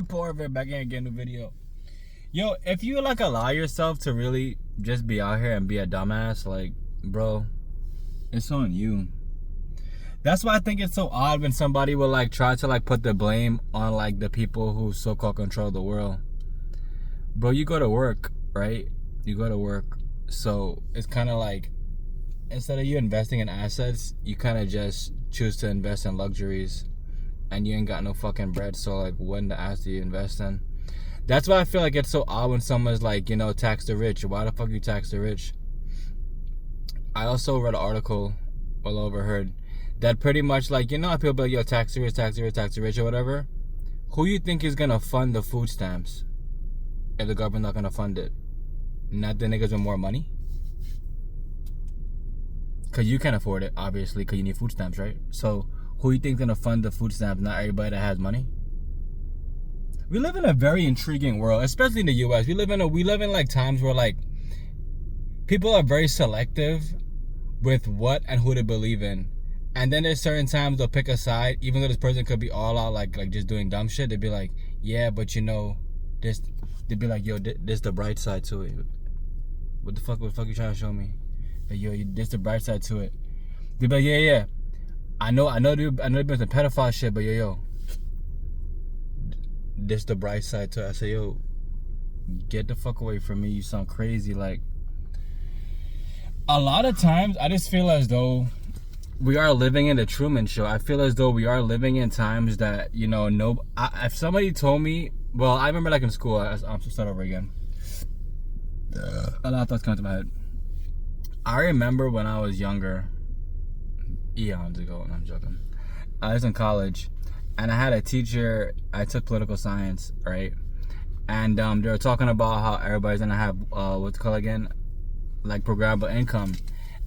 Poor bit back in again the video. Yo, if you like allow yourself to really just be out here and be a dumbass, like, bro, it's on you. That's why I think it's so odd when somebody will like try to like put the blame on like the people who so-called control the world. Bro, you go to work, right? You go to work. So it's kind of like, instead of you investing in assets, you kind of just choose to invest in luxuries, and you ain't got no fucking bread. So like, what in the ass do you invest in? That's why I feel like it's so odd when someone's like, you know, tax the rich. Why the fuck you tax the rich? I also read an article, well overheard, that pretty much like, you know how people be like, yo, tax the rich, tax the rich, tax the rich or whatever? Who you think is gonna fund the food stamps if the government not gonna fund it? Not the niggas with more money? Because you can't afford it, obviously, because you need food stamps, right? So who you think is gonna fund the food stamps? Not everybody that has money. We live in a very intriguing world, especially in the U.S. We live in like times where like people are very selective with what and who to believe in. And then there's certain times they'll pick a side, even though this person could be all out like just doing dumb shit. They'd be like, yeah, but you know, this. They'd be like, yo, this the bright side to it. What the fuck you trying to show me? Like, yo, this the bright side to it. They'd be like, yeah. I know they've been some pedophile shit, but yo, this the bright side to it. I say, yo, get the fuck away from me. You sound crazy. Like, a lot of times, I just feel as though we are living in the Truman Show. I feel as though we are living in times that, you know, if somebody told me, well, I remember like in school, I'm to start over again. A lot of thoughts come to my head. I remember when I was younger, eons ago, and I'm joking. I was in college, and I had a teacher. I took political science, right? And they were talking about how everybody's gonna have what's it called again, like programmable income.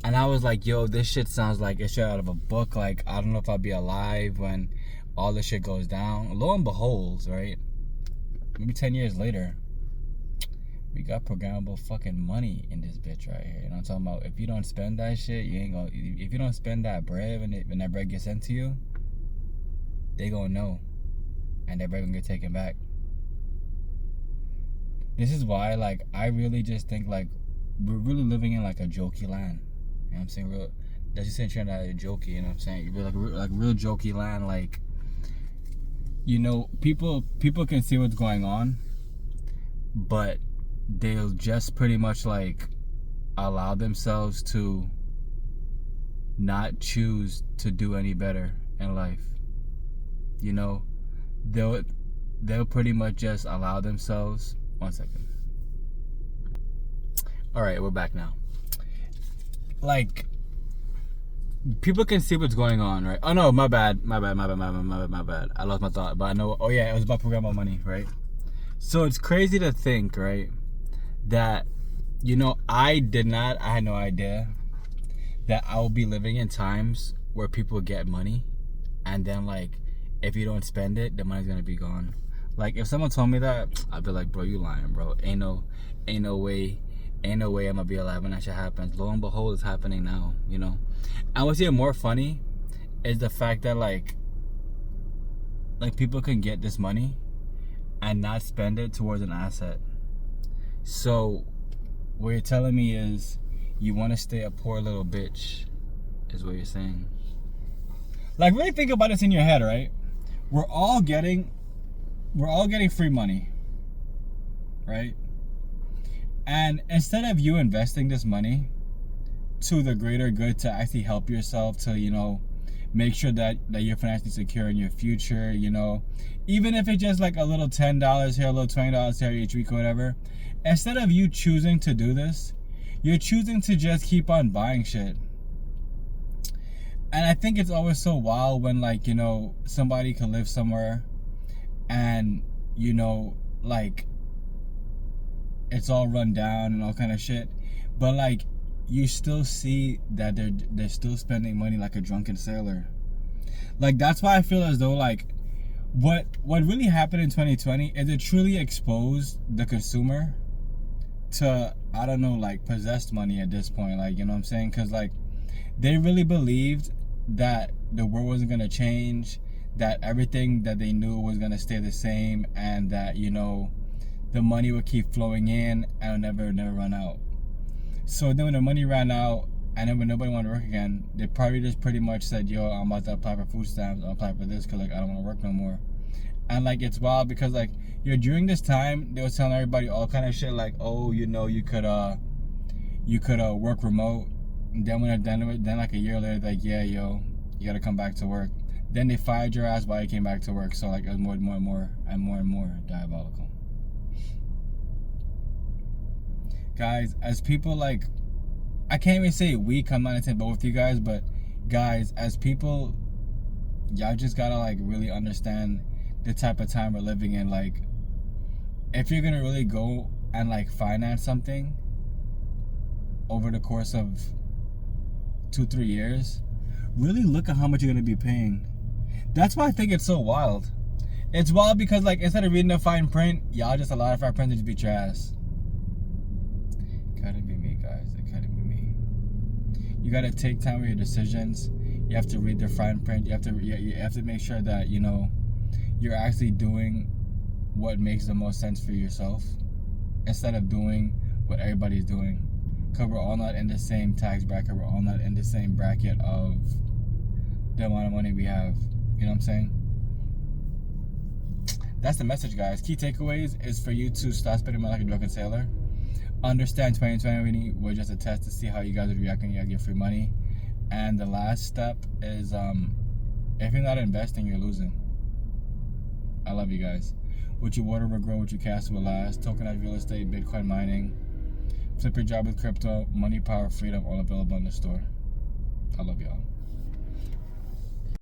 And I was like, yo, this shit sounds like it's shit out of a book. Like, I don't know if I'll be alive when all this shit goes down. Lo and behold, right? Maybe 10 years later, we got programmable fucking money in this bitch right here. You know what I'm talking about? If you don't spend that shit, you ain't gonna. If you don't spend that bread when that bread gets sent to you, they gonna know, and that bread gonna get taken back. This is why, like, I really just think like we're really living in like a jokey land. You know what I'm saying? Real. That's just saying that jokey. You know what I'm saying? You're like real jokey land. Like, you know, people can see what's going on, but they'll just pretty much like allow themselves to not choose to do any better in life. You know, they'll pretty much just allow themselves. 1 second. All right, we're back now. Like, people can see what's going on, right? Oh no, my bad. I lost my thought, but I know. Oh yeah, it was about programmable money, right? So it's crazy to think, right, that, you know, I had no idea that I will be living in times where people get money, and then like, if you don't spend it, the money's gonna be gone. Like, if someone told me that, I'd be like, bro, you lying, bro. Ain't no way I'm gonna be alive when that shit happens. Lo and behold, it's happening now, you know. And what's even more funny is the fact that like people can get this money and not spend it towards an asset. So what you're telling me is you want to stay a poor little bitch, is what you're saying. Like, really think about this in your head, right? We're all getting free money, right? And instead of you investing this money to the greater good, to actually help yourself, to, you know, make sure that you're financially secure in your future, you know, even if it's just like a little $10 here, a little $20 here each week or whatever, instead of you choosing to do this, you're choosing to just keep on buying shit. And I think it's always so wild when, like, you know, somebody can live somewhere and, you know, like, it's all run down and all kind of shit, but like, you still see that they're still spending money like a drunken sailor. Like, that's why I feel as though like what really happened in 2020 is it truly exposed the consumer to, I don't know, like, possessed money at this point. Like, you know what I'm saying? Because like, they really believed that the world wasn't gonna change, that everything that they knew was gonna stay the same, and that, you know, the money would keep flowing in and never run out. So then when the money ran out and then when nobody wanted to work again, they probably just pretty much said, yo, I'm about to apply for food stamps, I'll apply for this because like I don't want to work no more. And like it's wild because like, yo, during this time they was telling everybody all kind of shit like, oh, you know, you could work remote. And then when they're done with it, then like a year later, like, yeah, yo, you gotta come back to work. Then they fired your ass while you came back to work. So like it was more and more diabolical. Guys, as people, like, I can't even say weak, I'm not into both you guys, but guys, as people, y'all just gotta like really understand the type of time we're living in. Like, if you're gonna really go and like finance something over the course of 2-3 years, really look at how much you're gonna be paying. That's why I think it's so wild. It's wild because like instead of reading the fine print, y'all just allow our friends to just beat your ass. It couldn't be me, guys. It couldn't be me. You gotta take time with your decisions. You have to read the fine print. You have to make sure that, you know, you're actually doing what makes the most sense for yourself instead of doing what everybody's doing. Because we're all not in the same tax bracket. We're all not in the same bracket of the amount of money we have. You know what I'm saying? That's the message, guys. Key takeaways is for you to stop spending money like a drunken sailor. Understand 2020 was just a test to see how you guys would react when you guys get free money. And the last step is if you're not investing, you're losing. I love you guys. What you water will grow, what you cast will last. Tokenized real estate, Bitcoin mining. Flip your job with crypto, money, power, freedom, all available in the store. I love y'all.